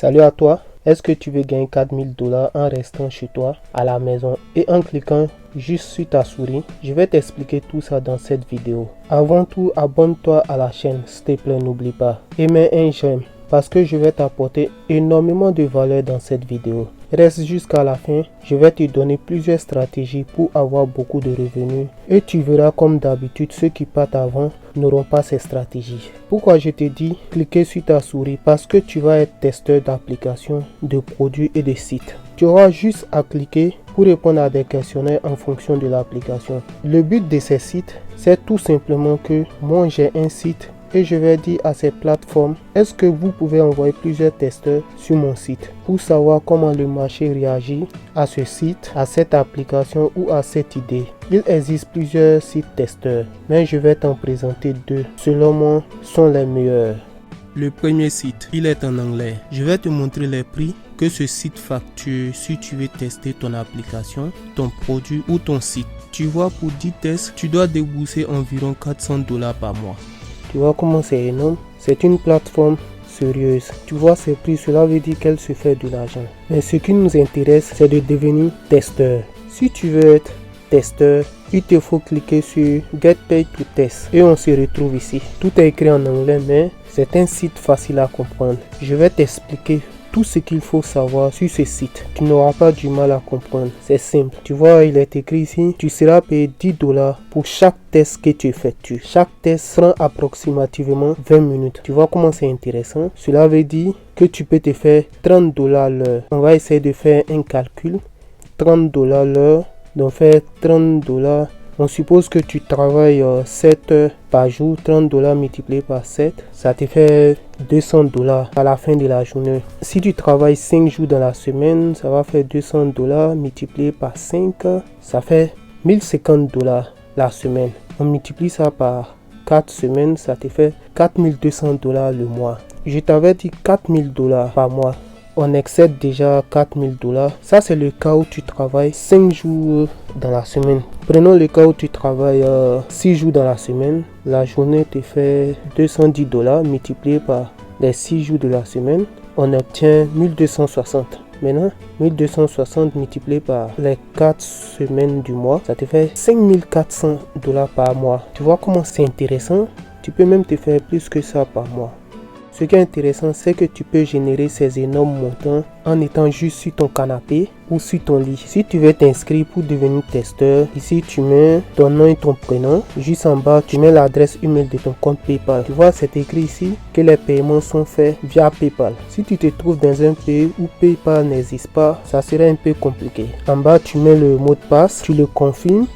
Salut à toi, est-ce que tu veux gagner 4000 $ en restant chez toi, à la maison et en cliquant juste sur ta souris? Je vais t'expliquer tout ça dans cette vidéo. Avant tout, abonne-toi à la chaîne, s'il te plaît, n'oublie pas. Et mets un j'aime parce que je vais t'apporter énormément de valeur dans cette vidéo. Reste jusqu'à la fin, je vais te donner plusieurs stratégies pour avoir beaucoup de revenus et tu verras comme d'habitude ceux qui partent avant n'auront pas ces stratégies. Pourquoi je te dis cliquer sur ta souris? Parce que tu vas être testeur d'applications, de produits et de sites. Tu auras juste à cliquer pour répondre à des questionnaires en fonction de l'application. Le but de ces sites, c'est tout simplement que moi j'ai un site et je vais dire à ces plateformes, est-ce que vous pouvez envoyer plusieurs testeurs sur mon site pour savoir comment le marché réagit à ce site, à cette application ou à cette idée. Il existe plusieurs sites testeurs, mais je vais t'en présenter deux. Selon moi, sont les meilleurs. Le premier site, il est en anglais. Je vais te montrer les prix que ce site facture si tu veux tester ton application, ton produit ou ton site. Tu vois, pour 10 tests, tu dois débourser environ 400 $ par mois. Tu vois comment c'est énorme? C'est une plateforme sérieuse. Tu vois ces prix, cela veut dire qu'elle se fait de l'argent. Mais ce qui nous intéresse, c'est de devenir testeur. Si tu veux être testeur, il te faut cliquer sur Get Paid to Test et on se retrouve ici. Tout est écrit en anglais, mais c'est un site facile à comprendre. Je vais t'expliquer tout ce qu'il faut savoir sur ce site. Tu n'auras pas du mal à comprendre. C'est simple. Tu vois, il est écrit ici, tu seras payé 10 $ pour chaque test que tu effectues. Chaque test prend approximativement 20 minutes. Tu vois comment c'est intéressant? Cela veut dire que tu peux te faire 30 $ l'heure. On va essayer de faire un calcul. 30 $ l'heure. Donc faire 30 $. On suppose que tu travailles 7 heures par jour, 30 $ multiplié par 7, ça te fait 200 $ à la fin de la journée. Si tu travailles 5 jours dans la semaine, ça va faire 200 $ multiplié par 5, ça fait 1050 $ la semaine. On multiplie ça par 4 semaines, ça te fait 4200 $ le mois. Je t'avais dit 4000 $ par mois. On excède déjà 4000 $. Ça, c'est le cas où tu travailles 5 jours dans la semaine. Prenons le cas où tu travailles 6 jours dans la semaine. La journée te fait 210 $ multiplié par les 6 jours de la semaine. On obtient 1260. Maintenant, 1260 multiplié par les 4 semaines du mois, ça te fait 5400 $ par mois. Tu vois comment c'est intéressant? Tu peux même te faire plus que ça par mois. Ce qui est intéressant, c'est que tu peux générer ces énormes montants en étant juste sur ton canapé ou sur ton lit. Si tu veux t'inscrire pour devenir testeur, ici tu mets ton nom et ton prénom. Juste en bas, tu mets l'adresse email de ton compte PayPal. Tu vois, c'est écrit ici que les paiements sont faits via PayPal. Si tu te trouves dans un pays où PayPal n'existe pas, ça serait un peu compliqué. En bas, tu mets le mot de passe, tu le confirmes.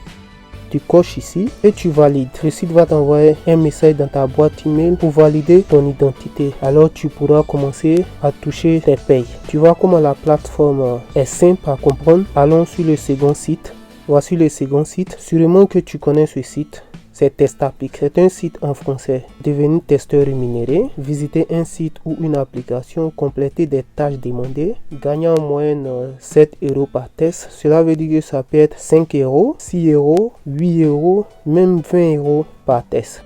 Tu coches ici et tu valides. Le site va t'envoyer un message dans ta boîte email pour valider ton identité. Alors tu pourras commencer à toucher tes payes. Tu vois comment la plateforme est simple à comprendre. Allons sur le second site. Voici le second site. Sûrement que tu connais ce site. C'est Testapic. C'est un site en français. Devenir testeur rémunéré. Visiter un site ou une application. Compléter des tâches demandées. Gagner en moyenne 7 € par test. Cela veut dire que ça peut être 5 €, 6 €, 8 €, même 20 € par test.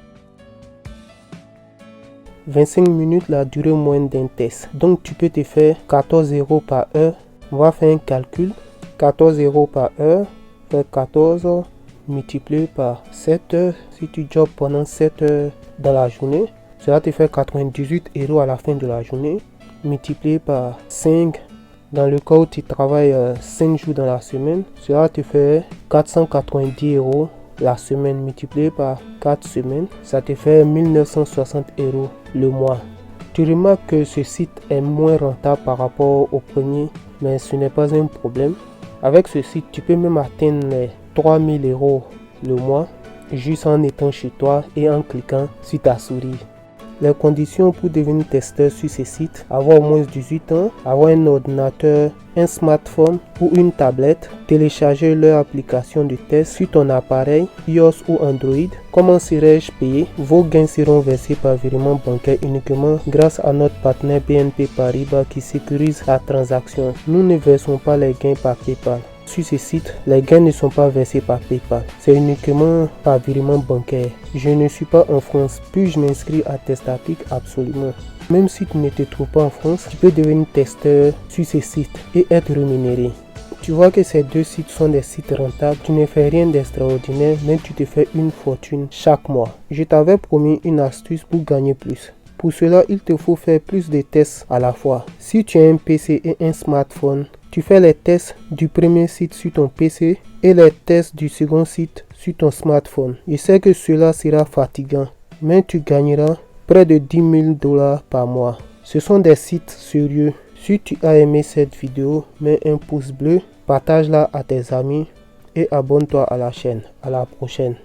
25 minutes la durée moyenne d'un test. Donc tu peux te faire 14 € par heure. On va faire un calcul. 14 € par heure. Fait 14 multiplié par 7 heures. Si tu jobs pendant 7 heures dans la journée, cela te fait 98 € à la fin de la journée. Multiplié par 5 dans le cas où tu travailles 5 jours dans la semaine, cela te fait 490 € la semaine. Multiplié par 4 semaines, ça te fait 1960 € le mois. Tu remarques que ce site est moins rentable par rapport au premier, mais ce n'est pas un problème. Avec ce site, tu peux même atteindre les 3000 € le mois juste en étant chez toi et en cliquant sur ta souris. Les conditions pour devenir testeur sur ce site: avoir au moins 18 ans, avoir un ordinateur, un smartphone ou une tablette, télécharger leur application de test sur ton appareil iOS ou Android. Comment serais-je payé? Vos gains seront versés par virement bancaire uniquement grâce à notre partenaire BNP Paribas qui sécurise la transaction. Nous ne versons pas les gains par PayPal. Sur ce site, les gains ne sont pas versés par PayPal. C'est uniquement par virement bancaire. Je ne suis pas en France. Puis-je m'inscrire à Testapic? Absolument. Même si tu ne te trouves pas en France, tu peux devenir testeur sur ces sites et être rémunéré. Tu vois que ces deux sites sont des sites rentables, tu ne fais rien d'extraordinaire, mais tu te fais une fortune chaque mois. Je t'avais promis une astuce pour gagner plus. Pour cela, il te faut faire plus de tests à la fois. Si tu as un PC et un smartphone, tu fais les tests du premier site sur ton PC et les tests du second site sur ton smartphone. Je sais que cela sera fatigant, mais tu gagneras près de 10 000 $ par mois. Ce sont des sites sérieux. Si tu as aimé cette vidéo, mets un pouce bleu, partage-la à tes amis et abonne-toi à la chaîne. À la prochaine.